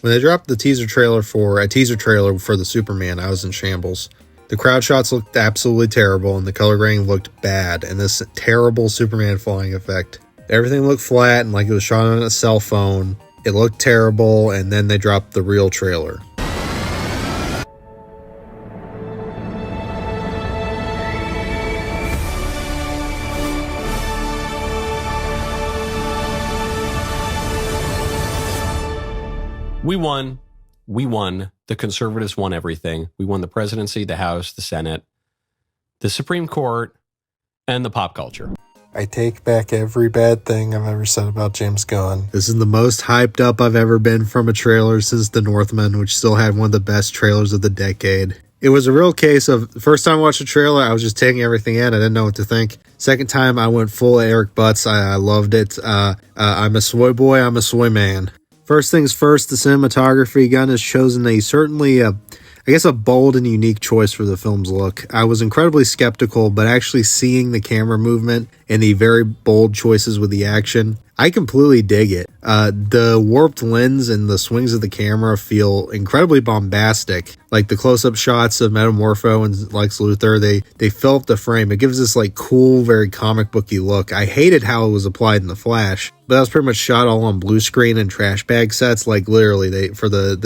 When they dropped a teaser trailer for the Superman, I was in shambles. The crowd shots looked absolutely terrible, and the color grading looked bad, and this terrible Superman flying effect. Everything looked flat and like it was shot on a cell phone. It looked terrible, and then they dropped the real trailer. We won. We won. The conservatives won everything. We won the presidency, the House, the Senate, the Supreme Court, and the pop culture. I take back every bad thing I've ever said about James Gunn. This is the most hyped up I've ever been from a trailer since The Northman, which still had one of the best trailers of the decade. It was a real case of, the first time I watched the trailer, I was just taking everything in. I didn't know what to think. Second time, I went full Eric Butts. I loved it. I'm a soy boy. I'm a soy man. First things first, the cinematography. Gunn has chosen a bold and unique choice for the film's look. I was incredibly skeptical, but actually seeing the camera movement and the very bold choices with the action, I completely dig it. The warped lens and the swings of the camera feel incredibly bombastic. Like the close-up shots of Metamorpho and Lex Luthor, they fill up the frame. It gives this like cool, very comic booky look. I hated how it was applied in The Flash, but that was pretty much shot all on blue screen and trash bag sets. Like literally, for the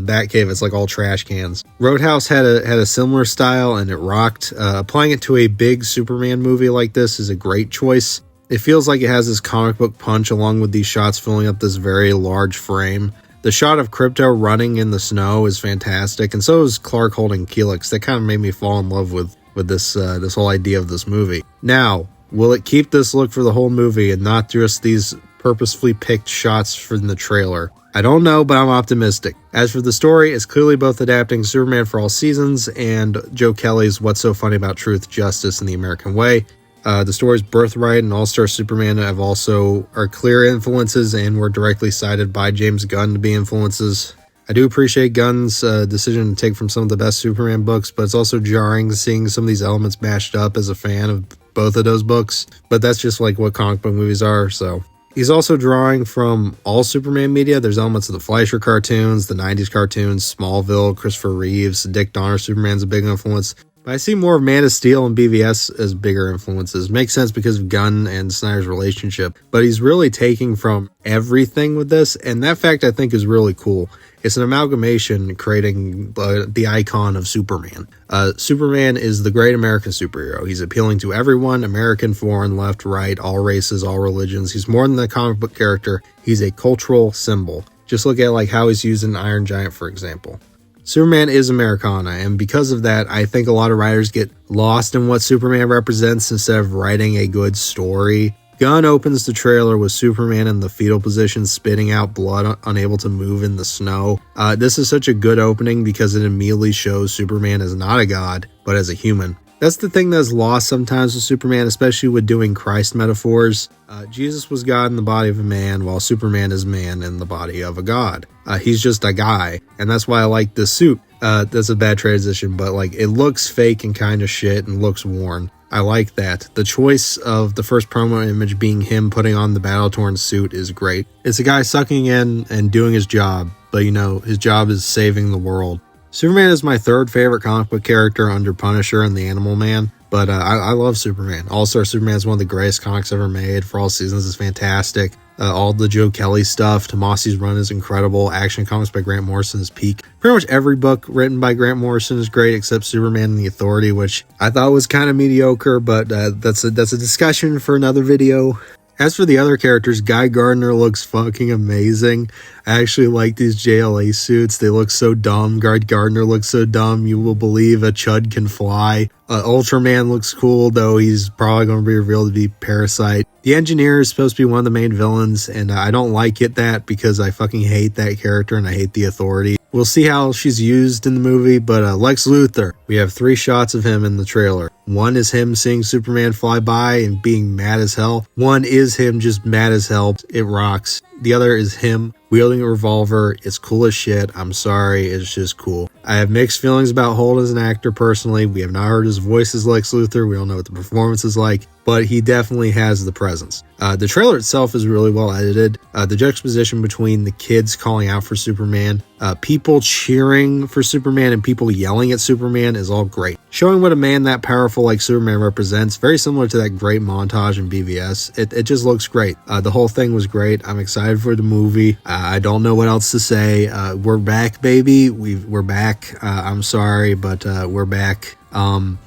Batcave, it's like all trash cans. Roadhouse had a similar style and it rocked. Applying it to a big Superman movie like this is a great choice. It feels like it has this comic book punch along with these shots filling up this very large frame. The shot of Krypto running in the snow is fantastic, and so is Clark holding Helix. That kind of made me fall in love with this whole idea of this movie. Now, will it keep this look for the whole movie and not just these purposefully picked shots from the trailer? I don't know, but I'm optimistic. As for the story, it's clearly both adapting Superman for All Seasons and Joe Kelly's What's So Funny About Truth, Justice, and the American Way. The story's Birthright and All-Star Superman are clear influences and were directly cited by James Gunn to be influences. I do appreciate Gunn's decision to take from some of the best Superman books, but it's also jarring seeing some of these elements mashed up as a fan of both of those books. But that's just like what comic book movies are, so. He's also drawing from all Superman media. There's elements of the Fleischer cartoons, the 90s cartoons, Smallville, Christopher Reeves, Dick Donner Superman's a big influence. I see more of Man of Steel and BVS as bigger influences. Makes sense because of Gunn and Snyder's relationship, but he's really taking from everything with this, and that fact I think is really cool. It's an amalgamation creating the icon of Superman. Superman is the great American superhero. He's appealing to everyone, American, foreign, left, right, all races, all religions. He's more than a comic book character. He's a cultural symbol. Just look at like how he's used in Iron Giant, for example. Superman is Americana, and because of that, I think a lot of writers get lost in what Superman represents instead of writing a good story. Gunn opens the trailer with Superman in the fetal position, spitting out blood, unable to move in the snow. This is such a good opening because it immediately shows Superman as not a god, but as a human. That's the thing that's lost sometimes with Superman, especially with doing Christ metaphors. Jesus was God in the body of a man, while Superman is man in the body of a god. He's just a guy, and that's why I like this suit. That's a bad transition, but like it looks fake and kind of shit and looks worn. I like that. The choice of the first promo image being him putting on the battle-torn suit is great. It's a guy sucking in and doing his job, but his job is saving the world. Superman is my third favorite comic book character under Punisher and the Animal Man, but I love Superman. All-Star Superman is one of the greatest comics ever made. For All Seasons is fantastic. All the Joe Kelly stuff, Tomasi's run is incredible. Action Comics by Grant Morrison is peak. Pretty much every book written by Grant Morrison is great except Superman and the Authority, which I thought was kind of mediocre, but that's a discussion for another video. As for the other characters, Guy Gardner looks fucking amazing. I actually like these JLA suits. They look so dumb. Guy Gardner looks so dumb. You will believe a chud can fly. Ultraman looks cool, though he's probably going to be revealed to be Parasite. The Engineer is supposed to be one of the main villains, and I don't like that because I fucking hate that character and I hate the Authority. We'll see how she's used in the movie, but Lex Luthor, we have 3 shots of him in the trailer. One is him seeing Superman fly by and being mad as hell. One is him just mad as hell. It rocks. The other is him wielding a revolver. It's cool as shit. I'm sorry. It's just cool. I have mixed feelings about Holt as an actor personally. We have not heard his voice as Lex Luthor. We don't know what the performance is like. but he definitely has the presence. The trailer itself is really well edited. The juxtaposition between the kids calling out for Superman, people cheering for Superman, and people yelling at Superman is all great. Showing what a man that powerful like Superman represents, very similar to that great montage in BVS. It just looks great. The whole thing was great. I'm excited for the movie. I don't know what else to say. We're back, baby. We're back. I'm sorry, but we're back. I'll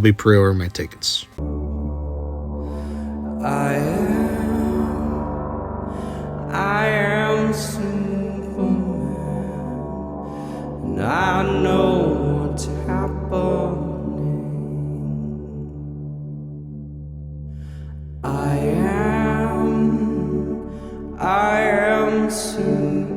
be pre-ordering my tickets. I am Superman, and I know what's happening. I am Superman.